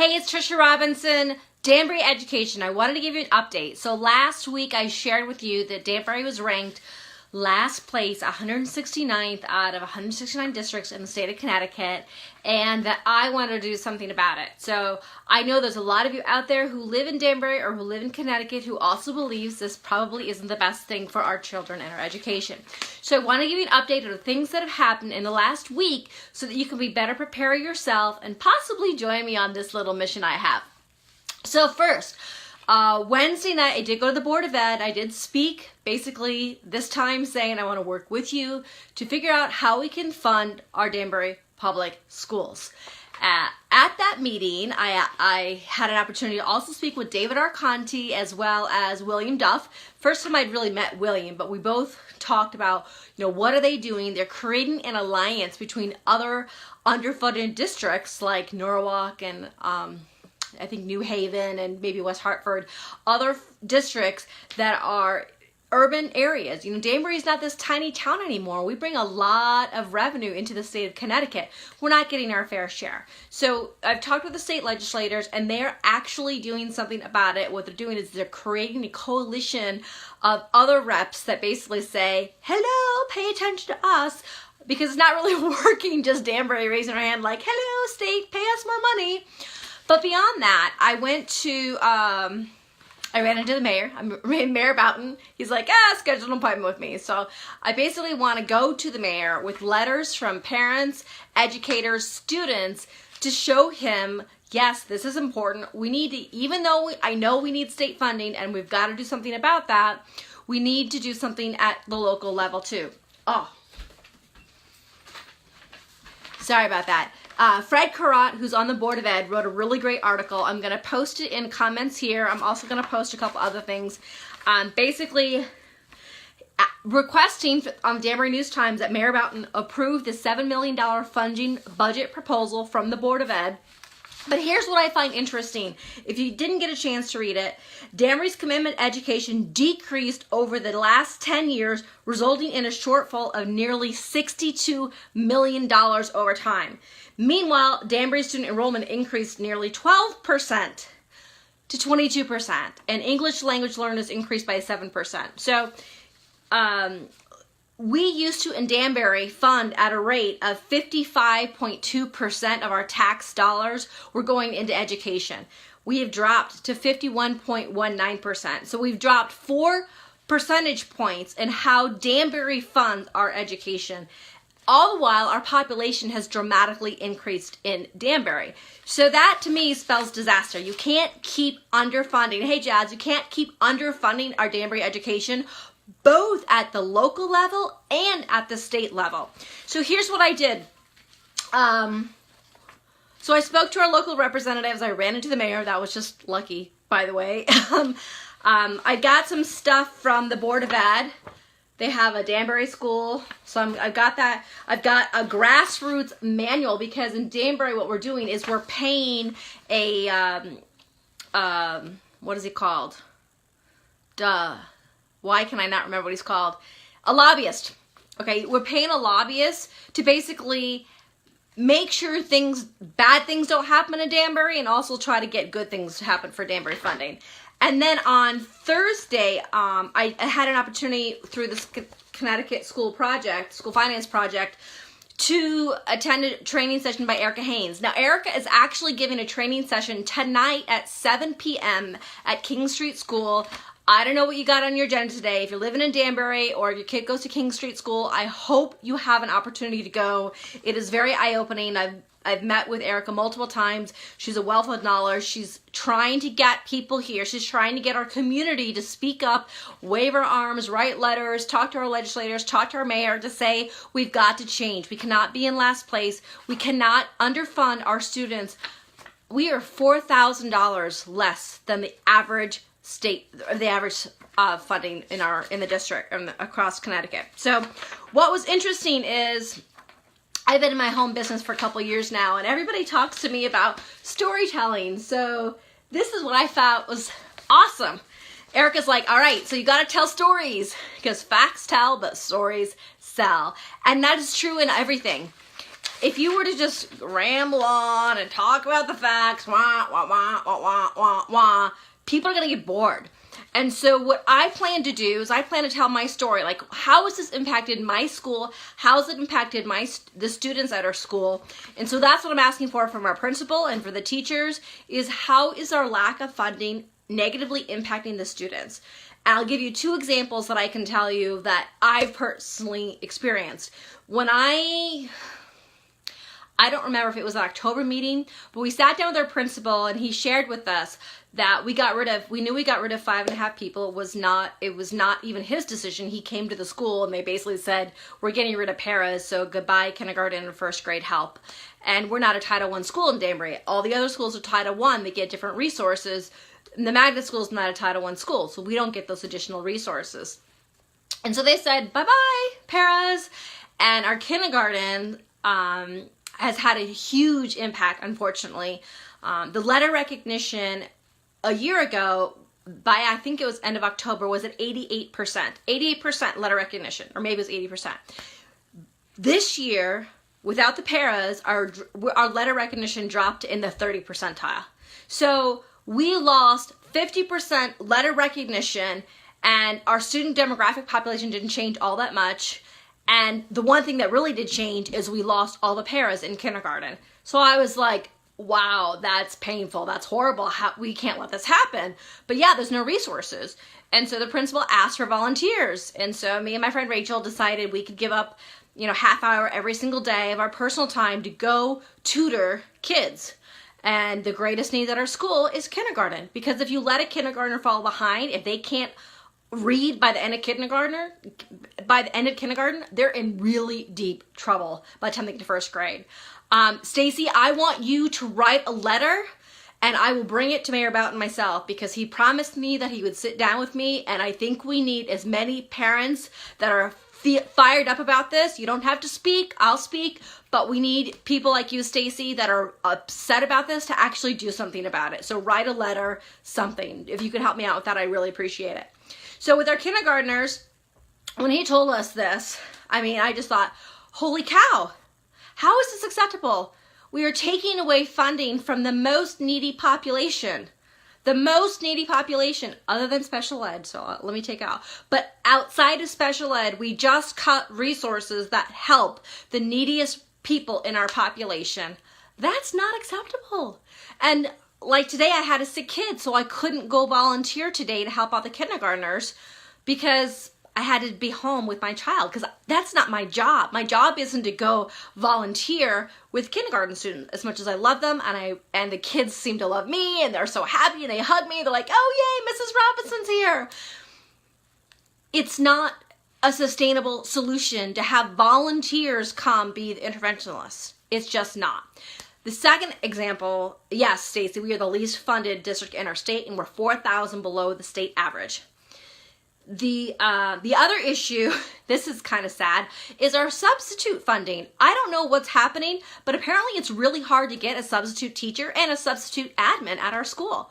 Hey, it's Tricia Robinson, Danbury Education. I wanted to give you an update. So last week I shared with you that Danbury was ranked last place, 169th out of 169 districts in the state of Connecticut, and that I wanted to do something about it. So I know there's a lot of you out there who live in Danbury or who live in Connecticut who also believes this probably isn't the best thing for our children and our education. So I want to give you an update of the things that have happened in the last week so that you can be better prepare yourself and possibly join me on this little mission I have. So first, Wednesday night, I did go to the Board of Ed. I did speak, basically this time saying I want to work with you to figure out how we can fund our Danbury public schools. At that meeting, I had an opportunity to also speak with David Arconti as well as William Duff. First time I'd really met William, but we both talked about, what are they doing? They're creating an alliance between other underfunded districts like Norwalk and I think New Haven and maybe West Hartford, other districts that are urban areas. Danbury is not this tiny town anymore. We bring a lot of revenue into the state of Connecticut. We're not getting our fair share. So I've talked with the state legislators and they're actually doing something about it. What they're doing is they're creating a coalition of other reps that basically say, hello, pay attention to us. Because it's not really working just Danbury raising our hand like, hello, state, pay us more money. But beyond that, I went to, I ran into the mayor, Mayor Boughton. He's like, schedule an appointment with me. So I basically want to go to the mayor with letters from parents, educators, students to show him, yes, this is important. We need to, even though I know we need state funding and we've got to do something about that, we need to do something at the local level too. Oh, sorry about that. Fred Carrot, who's on the Board of Ed, wrote a really great article. I'm going to post it in comments here. I'm also going to post a couple other things. Basically, requesting on Danbury News Times that Mayor Boughton approve the $7 million funding budget proposal from the Board of Ed. But here's what I find interesting. If you didn't get a chance to read it, Danbury's commitment to education decreased over the last 10 years, resulting in a shortfall of nearly $62 million over time. Meanwhile, Danbury student enrollment increased nearly 12% to 22%, and English language learners increased by 7%. So, we used to, in Danbury, fund at a rate of 55.2% of our tax dollars were going into education. We have dropped to 51.19%. So we've dropped 4 percentage points in how Danbury funds our education. All the while, our population has dramatically increased in Danbury. So that, to me, spells disaster. You can't keep underfunding. Hey, Jazz, you can't keep underfunding our Danbury education, both at the local level and at the state level. So here's what I did. So I spoke to our local representatives. I ran into the mayor. That was just lucky, by the way. I got some stuff from the Board of Ed. They have a Danbury school. So I've got that. I've got a grassroots manual because in Danbury what we're doing is we're paying a, what is he called? Why can I not remember what he's called? A lobbyist. Okay, we're paying a lobbyist to basically make sure bad things don't happen in Danbury and also try to get good things to happen for Danbury funding. And then on Thursday, I had an opportunity through this Connecticut School Finance Project, to attend a training session by Erica Haynes. Now, Erica is actually giving a training session tonight at 7 p.m. at King Street School. I don't know what you got on your agenda today. If you're living in Danbury or if your kid goes to King Street School, I hope you have an opportunity to go. It is very eye-opening. I've met with Erica multiple times. She's a wealth of knowledge. She's trying to get people here. She's trying to get our community to speak up, wave our arms, write letters, talk to our legislators, talk to our mayor to say we've got to change. We cannot be in last place. We cannot underfund our students. We are $4,000 less than the average funding in the district across Connecticut. So what was interesting is I've been in my home business for a couple years now, and everybody talks to me about storytelling. So this is what I thought was awesome. Erica's like, all right, so you got to tell stories because facts tell, but stories sell. And that is true in everything. if you were to just ramble on and talk about the facts, wah, wah, wah, wah, wah, wah, wah, people are going to get bored. And so what I plan to do is I plan to tell my story. Like, how has this impacted my school? How has it impacted the students at our school? And so that's what I'm asking for from our principal and for the teachers, is how is our lack of funding negatively impacting the students? And I'll give you 2 examples that I can tell you that I've personally experienced. When I don't remember if it was an October meeting, but we sat down with our principal and he shared with us that we knew we got rid of 5.5 people. It was not even his decision. He came to the school and they basically said, we're getting rid of paras, so goodbye kindergarten and first grade help. And we're not a Title I school in Danbury. All the other schools are Title I. They get different resources. And the magnet school is not a Title I school, so we don't get those additional resources. And so they said, bye-bye, paras. And our kindergarten has had a huge impact, unfortunately. The letter recognition a year ago, by I think it was end of October, was at 88%. 88% letter recognition, or maybe it was 80%. This year, without the paras, our letter recognition dropped in the 30 percentile. So we lost 50% letter recognition, and our student demographic population didn't change all that much. And the one thing that really did change is we lost all the paras in kindergarten. So I was like, wow, that's painful. That's horrible. We can't let this happen. But yeah, there's no resources. And so the principal asked for volunteers. And so me and my friend Rachel decided we could give up, half hour every single day of our personal time to go tutor kids. And the greatest need at our school is kindergarten. Because if you let a kindergartner fall behind, if they can't read by the end of kindergarten, they're in really deep trouble by the time they get to first grade. Stacy, I want you to write a letter, and I will bring it to Mayor Boughton myself, because he promised me that he would sit down with me, and I think we need as many parents that are fired up about this. You don't have to speak, I'll speak, but we need people like you, Stacy, that are upset about this to actually do something about it. So write a letter, something. If you could help me out with that, I really appreciate it. So with our kindergartners, when he told us this, I just thought, holy cow, how is this acceptable? We are taking away funding from the most needy population. The most needy population, other than special ed, so let me take out. But outside of special ed, we just cut resources that help the neediest people in our population. That's not acceptable. And like today, I had a sick kid, so I couldn't go volunteer today to help out the kindergartners because I had to be home with my child, because that's not my job. My job isn't to go volunteer with kindergarten students, as much as I love them, and the kids seem to love me, and they're so happy, and they hug me. They're like, oh, yay, Mrs. Robinson's here. It's not a sustainable solution to have volunteers come be the interventionists. It's just not. The second example, yes, Stacy, we are the least funded district in our state, and we're 4,000 below the state average. The other issue, this is kind of sad, is our substitute funding. I don't know what's happening, but apparently it's really hard to get a substitute teacher and a substitute admin at our school.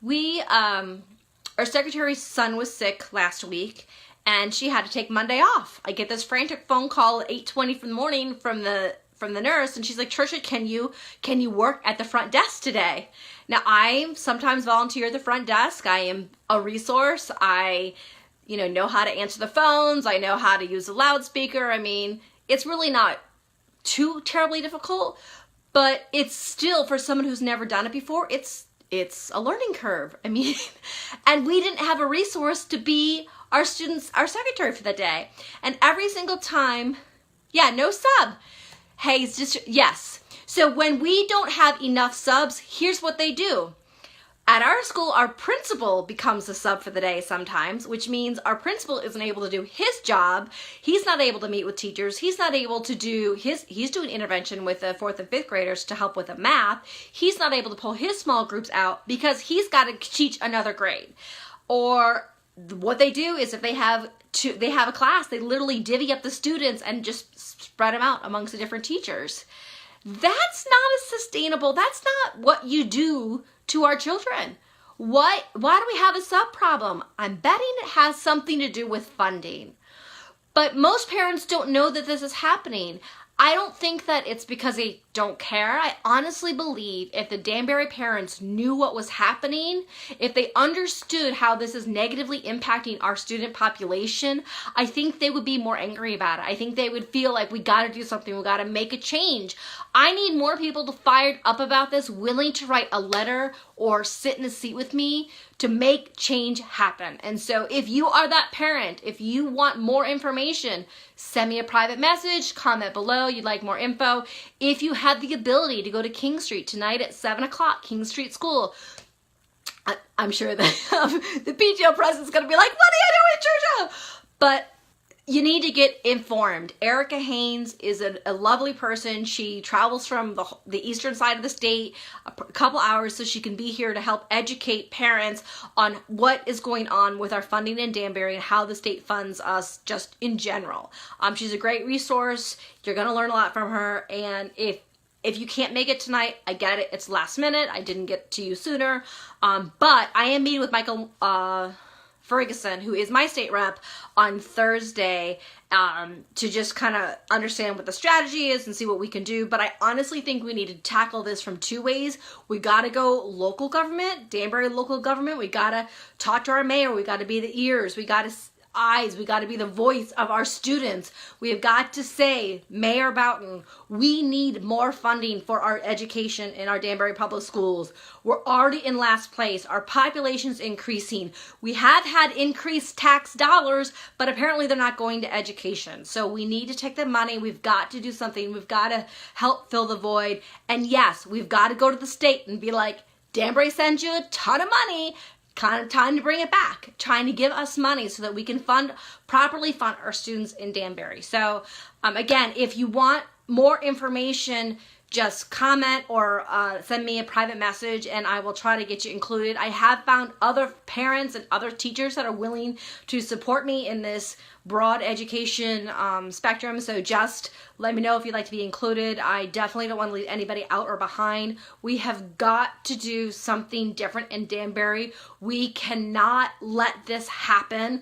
Our secretary's son was sick last week, and she had to take Monday off. I get this frantic phone call at 8:20 in the morning from the nurse, and she's like, Tricia, can you work at the front desk today? Now, I sometimes volunteer at the front desk. I am a resource. I know how to answer the phones. I know how to use the loudspeaker. It's really not too terribly difficult, but it's still, for someone who's never done it before, it's a learning curve. and we didn't have a resource to be our secretary for the day. And every single time, no sub. Hey, it's just, yes. So when we don't have enough subs, here's what they do. At our school, our principal becomes the sub for the day sometimes, which means our principal isn't able to do his job. He's not able to meet with teachers. He's not able to do he's doing intervention with the 4th and 5th graders to help with the math. He's not able to pull his small groups out because he's got to teach another grade. Or what they do is if they have a class, they literally divvy up the students and just spread them out amongst the different teachers. That's not as sustainable. That's not what you do to our children. Why do we have a sub problem? I'm betting it has something to do with funding. But most parents don't know that this is happening. I don't think that it's because they don't care. I honestly believe if the Danbury parents knew what was happening, if they understood how this is negatively impacting our student population, I think they would be more angry about it. I think they would feel like we got to do something, we got to make a change. I need more people to fired up about this, willing to write a letter or sit in a seat with me to make change happen. And so if you are that parent, if you want more information, send me a private message, comment below you'd like more info. If you have the ability to go to King Street tonight at 7 o'clock, King Street School, I'm sure that the PTO president's going to be like, what are you doing, Tricia? But you need to get informed. Erica Haynes is a lovely person. She travels from the eastern side of the state a couple hours so she can be here to help educate parents on what is going on with our funding in Danbury and how the state funds us just in general. She's a great resource. You're going to learn a lot from her. And if you can't make it tonight, I get it. It's last minute. I didn't get to you sooner. But I am meeting with Michael Ferguson, who is my state rep, on Thursday to just kind of understand what the strategy is and see what we can do. But I honestly think we need to tackle this from two ways. We got to go local government, Danbury local government. We got to talk to our mayor. We got to be the ears. We got to eyes. We got to be the voice of our students. We have got to say, Mayor Boughton, we need more funding for our education in our Danbury public schools. We're already in last place. Our population's increasing. We have had increased tax dollars, but apparently they're not going to education. So we need to take the money. We've got to do something. We've got to help fill the void. And yes, we've got to go to the state and be like, Danbury sends you a ton of money. Kind of time to bring it back, trying to give us money so that we can properly fund our students in Danbury. So again, if you want more information, just comment or send me a private message and I will try to get you included. I have found other parents and other teachers that are willing to support me in this broad education spectrum. So just let me know if you'd like to be included. I definitely don't want to leave anybody out or behind. We have got to do something different in Danbury. We cannot let this happen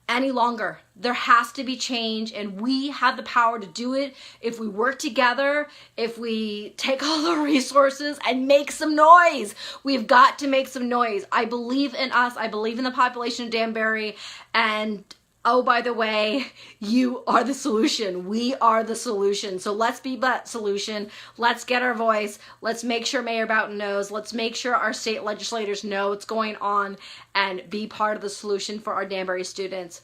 any longer. There has to be change, and we have the power to do it if we work together, if we take all the resources and make some noise. We've got to make some noise. I believe in us. I believe in the population of Danbury, and oh, by the way, you are the solution. We are the solution. So let's be that solution. Let's get our voice. Let's make sure Mayor Boughton knows. Let's make sure our state legislators know what's going on and be part of the solution for our Danbury students.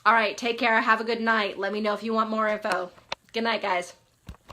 All right, take care. Have a good night. Let me know if you want more info. Good night, guys.